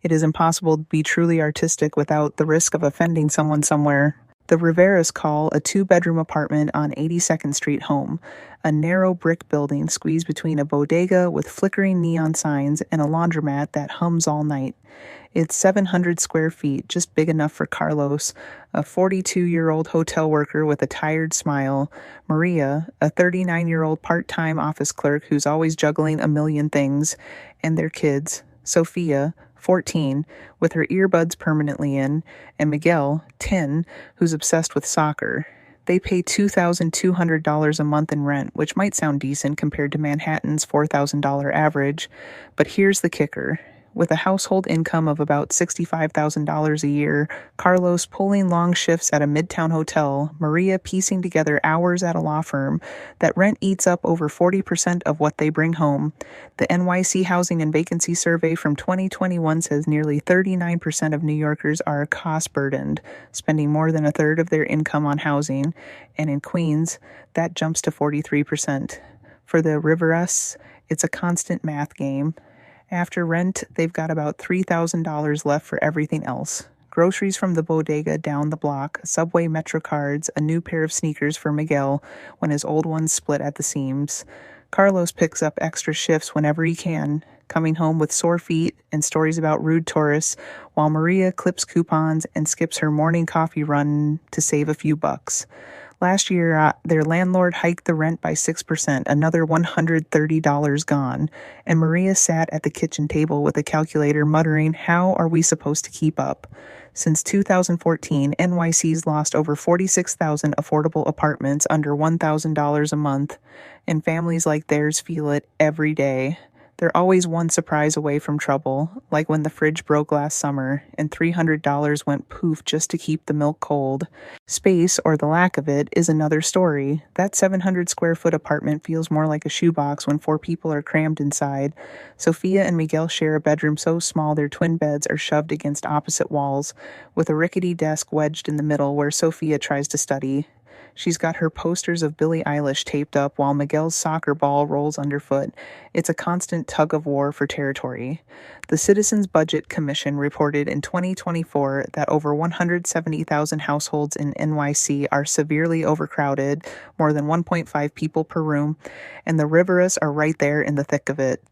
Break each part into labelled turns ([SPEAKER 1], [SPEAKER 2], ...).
[SPEAKER 1] It is impossible to be truly artistic without the risk of offending someone somewhere. The Riveras call a two-bedroom apartment on 82nd Street home, a narrow brick building squeezed between a bodega with flickering neon signs and a laundromat that hums all night. It's 700 square feet, just big enough for Carlos, a 42-year-old hotel worker with a tired smile, Maria, a 39-year-old part-time office clerk who's always juggling a million things, and their kids, Sophia, 14, with her earbuds permanently in, and Miguel, 10, who's obsessed with soccer. They pay $2,200 a month in rent, which might sound decent compared to Manhattan's $4,000 average, but here's the kicker. With a household income of about $65,000 a year, Carlos pulling long shifts at a midtown hotel, Maria piecing together hours at a law firm, that rent eats up over 40% of what they bring home. The NYC Housing and Vacancy Survey from 2021 says nearly 39% of New Yorkers are cost-burdened, spending more than a third of their income on housing, and in Queens, that jumps to 43%. For the Riveras, it's a constant math game. After rent, they've got about $3,000 left for everything else. Groceries from the bodega down the block, Subway Metro cards, a new pair of sneakers for Miguel when his old ones split at the seams. Carlos picks up extra shifts whenever he can, coming home with sore feet and stories about rude tourists, while Maria clips coupons and skips her morning coffee run to save a few bucks. Last year, their landlord hiked the rent by 6%, another $130 gone, and Maria sat at the kitchen table with a calculator muttering, "How are we supposed to keep up?" Since 2014, NYC's lost over 46,000 affordable apartments under $1,000 a month, and families like theirs feel it every day. They're always one surprise away from trouble, like when the fridge broke last summer and $300 went poof just to keep the milk cold. Space, or the lack of it, is another story. That 700 square foot apartment feels more like a shoebox when 4 people are crammed inside. Sophia and Miguel share a bedroom so small their twin beds are shoved against opposite walls, with a rickety desk wedged in the middle where Sophia tries to study. She's got her posters of Billie Eilish taped up while Miguel's soccer ball rolls underfoot. It's a constant tug of war for territory. The Citizens Budget Commission reported in 2024 that over 170,000 households in NYC are severely overcrowded, more than 1.5 people per room, and the Riveras are right there in the thick of it.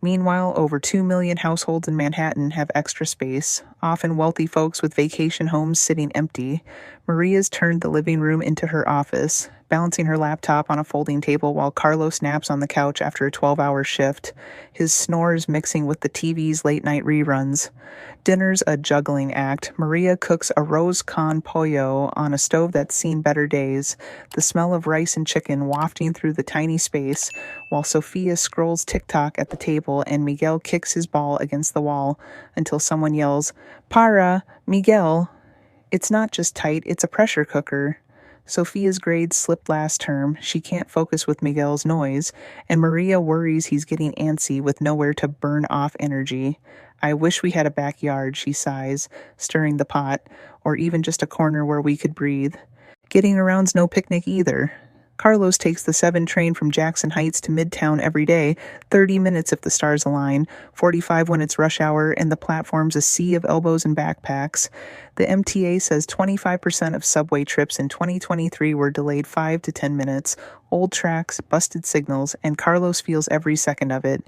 [SPEAKER 1] Meanwhile, over 2 million households in Manhattan have extra space, often wealthy folks with vacation homes sitting empty. Maria's turned the living room into her office, balancing her laptop on a folding table while Carlos naps on the couch after a 12-hour shift, his snores mixing with the TV's late-night reruns. Dinner's a juggling act. Maria cooks a rose con pollo on a stove that's seen better days, the smell of rice and chicken wafting through the tiny space, while Sophia scrolls TikTok at the table and Miguel kicks his ball against the wall until someone yells, "Para, Miguel!" It's not just tight, it's a pressure cooker. Sophia's grades slipped last term. She can't focus with Miguel's noise, and Maria worries he's getting antsy with nowhere to burn off energy. "I wish we had a backyard," she sighs, stirring the pot, or even just a corner where we could breathe. Getting around's no picnic either. Carlos takes the 7 train from Jackson Heights to Midtown every day, 30 minutes if the stars align, 45 when it's rush hour, and the platform's a sea of elbows and backpacks. The MTA says 25% of subway trips in 2023 were delayed 5 to 10 minutes, old tracks, busted signals, and Carlos feels every second of it.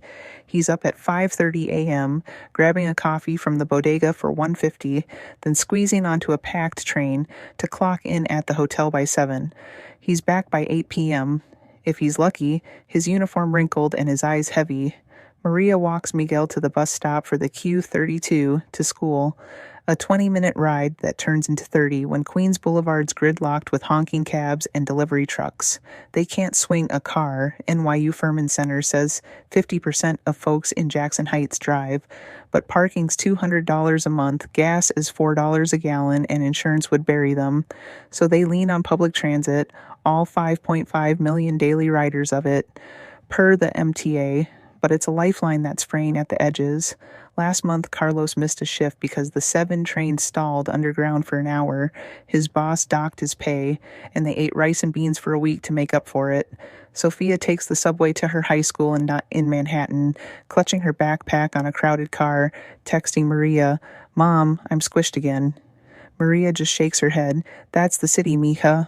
[SPEAKER 1] He's up at 5:30 a.m., grabbing a coffee from the bodega for $1.50, then squeezing onto a packed train to clock in at the hotel by 7. He's back by 8 p.m. If he's lucky, his uniform wrinkled and his eyes heavy. Maria walks Miguel to the bus stop for the Q32 to school, a 20-minute ride that turns into 30 when Queens Boulevard's gridlocked with honking cabs and delivery trucks. They can't swing a car. NYU Furman Center says 50% of folks in Jackson Heights drive, but parking's $200 a month, gas is $4 a gallon, and insurance would bury them. So they lean on public transit, all 5.5 million daily riders of it, per the MTA, but it's a lifeline that's fraying at the edges. Last month, Carlos missed a shift because the 7 train stalled underground for an hour. His boss docked his pay, and they ate rice and beans for a week to make up for it. Sophia takes the subway to her high school in Manhattan, clutching her backpack on a crowded car, texting Maria, "Mom, I'm squished again." Maria just shakes her head. "That's the city, mija.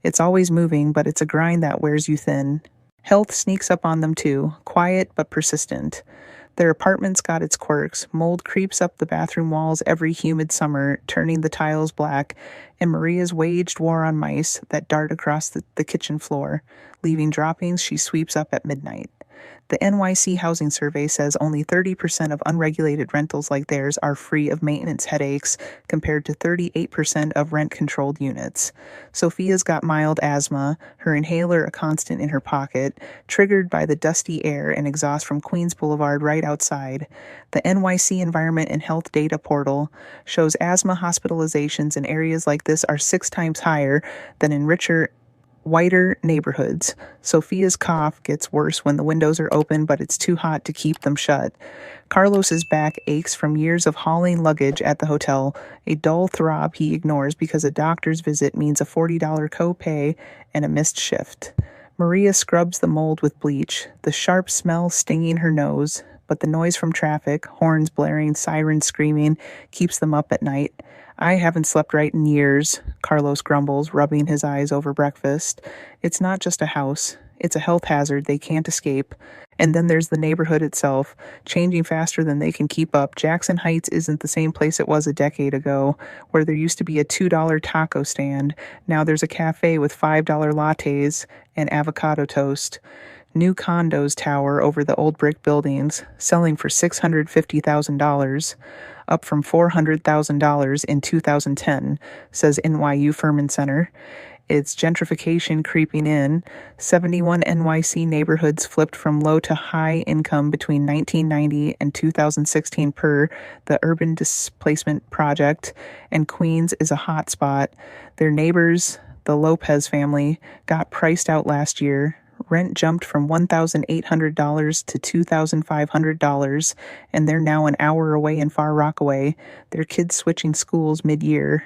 [SPEAKER 1] It's always moving, but it's a grind that wears you thin." Health sneaks up on them too, quiet but persistent. Their apartment's got its quirks. Mold creeps up the bathroom walls every humid summer, turning the tiles black, and Maria's waged war on mice that dart across the kitchen floor, leaving droppings she sweeps up at midnight. The NYC housing survey says only 30% of unregulated rentals like theirs are free of maintenance headaches, compared to 38% of rent-controlled units. Sophia's got mild asthma, her inhaler a constant in her pocket, triggered by the dusty air and exhaust from Queens Boulevard right outside. The NYC Environment and Health Data Portal shows asthma hospitalizations in areas like this are 6 times higher than in richer, whiter neighborhoods. Sophia's cough gets worse when the windows are open, but it's too hot to keep them shut. Carlos's back aches from years of hauling luggage at the hotel, a dull throb he ignores because a doctor's visit means a $40 copay and a missed shift. Maria scrubs the mold with bleach, the sharp smell stinging her nose, but the noise from traffic, horns blaring, sirens screaming, keeps them up at night. "I haven't slept right in years," Carlos grumbles, rubbing his eyes over breakfast. It's not just a house. It's a health hazard they can't escape. And then there's the neighborhood itself, changing faster than they can keep up. Jackson Heights isn't the same place it was a decade ago, where there used to be a $2 taco stand. Now there's a cafe with $5 lattes and avocado toast. New condos tower over the old brick buildings, selling for $650,000, up from $400,000 in 2010, says NYU Furman Center. It's gentrification creeping in. 71 NYC neighborhoods flipped from low to high income between 1990 and 2016 per the Urban Displacement Project, and Queens is a hot spot. Their neighbors, the Lopez family, got priced out last year. Rent jumped from $1,800 to $2,500, and they're now an hour away in Far Rockaway. Their kids switching schools mid-year.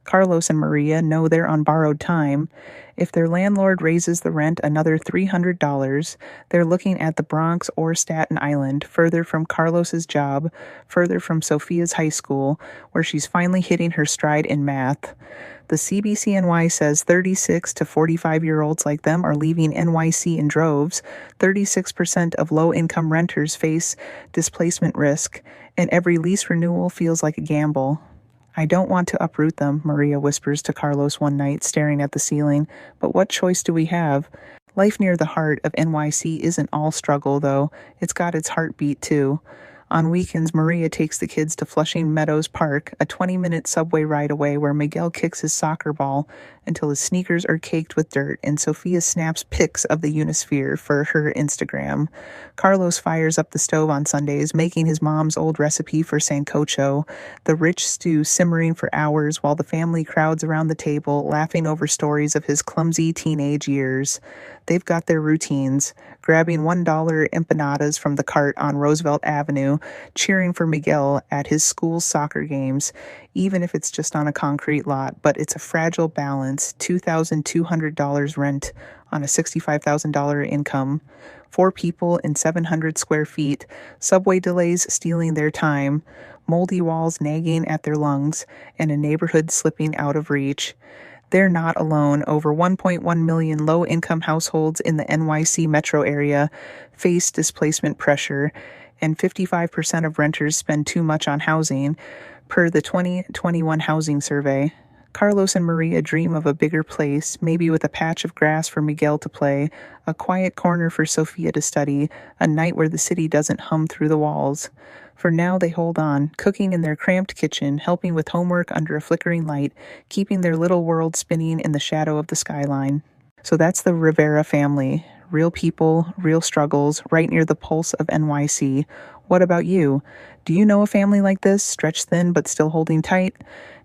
[SPEAKER 1] Carlos and Maria know they're on borrowed time. If their landlord raises the rent another $300, they're looking at the Bronx or Staten Island, further from Carlos's job, further from Sophia's high school, where she's finally hitting her stride in math. The CBCNY says 36 to 45-year-olds like them are leaving NYC in droves. 36% of low-income renters face displacement risk, and every lease renewal feels like a gamble. "I don't want to uproot them," Maria whispers to Carlos one night, staring at the ceiling. "But what choice do we have?" Life near the heart of NYC isn't all struggle, though. It's got its heartbeat, too. On weekends, Maria takes the kids to Flushing Meadows Park, a 20-minute subway ride away where Miguel kicks his soccer ball until his sneakers are caked with dirt, and Sophia snaps pics of the Unisphere for her Instagram. Carlos fires up the stove on Sundays, making his mom's old recipe for sancocho, the rich stew simmering for hours while the family crowds around the table, laughing over stories of his clumsy teenage years. They've got their routines, grabbing $1 empanadas from the cart on Roosevelt Avenue, cheering for Miguel at his school's soccer games, even if it's just on a concrete lot. But it's a fragile balance, $2,200 rent on a $65,000 income, 4 people in 700 square feet, subway delays stealing their time, moldy walls nagging at their lungs, and a neighborhood slipping out of reach. They're not alone. Over 1.1 million low-income households in the NYC metro area face displacement pressure, and 55% of renters spend too much on housing, per the 2021 housing survey. Carlos and Maria dream of a bigger place, maybe with a patch of grass for Miguel to play, a quiet corner for Sophia to study, a night where the city doesn't hum through the walls. For now, they hold on, cooking in their cramped kitchen, helping with homework under a flickering light, keeping their little world spinning in the shadow of the skyline. So that's the Rivera family. Real people, real struggles, right near the pulse of NYC. What about you? Do you know a family like this, stretched thin but still holding tight?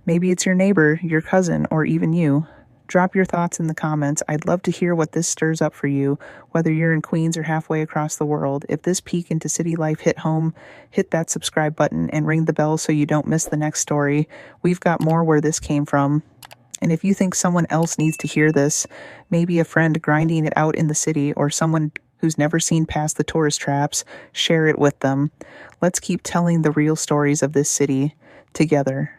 [SPEAKER 1] Maybe it's your neighbor, your cousin, or even you. Drop your thoughts in the comments. I'd love to hear what this stirs up for you, whether you're in Queens or halfway across the world. If this peek into city life hit home, hit that subscribe button and ring the bell so you don't miss the next story. We've got more where this came from. And if you think someone else needs to hear this, maybe a friend grinding it out in the city or someone who's never seen past the tourist traps, share it with them. Let's keep telling the real stories of this city together.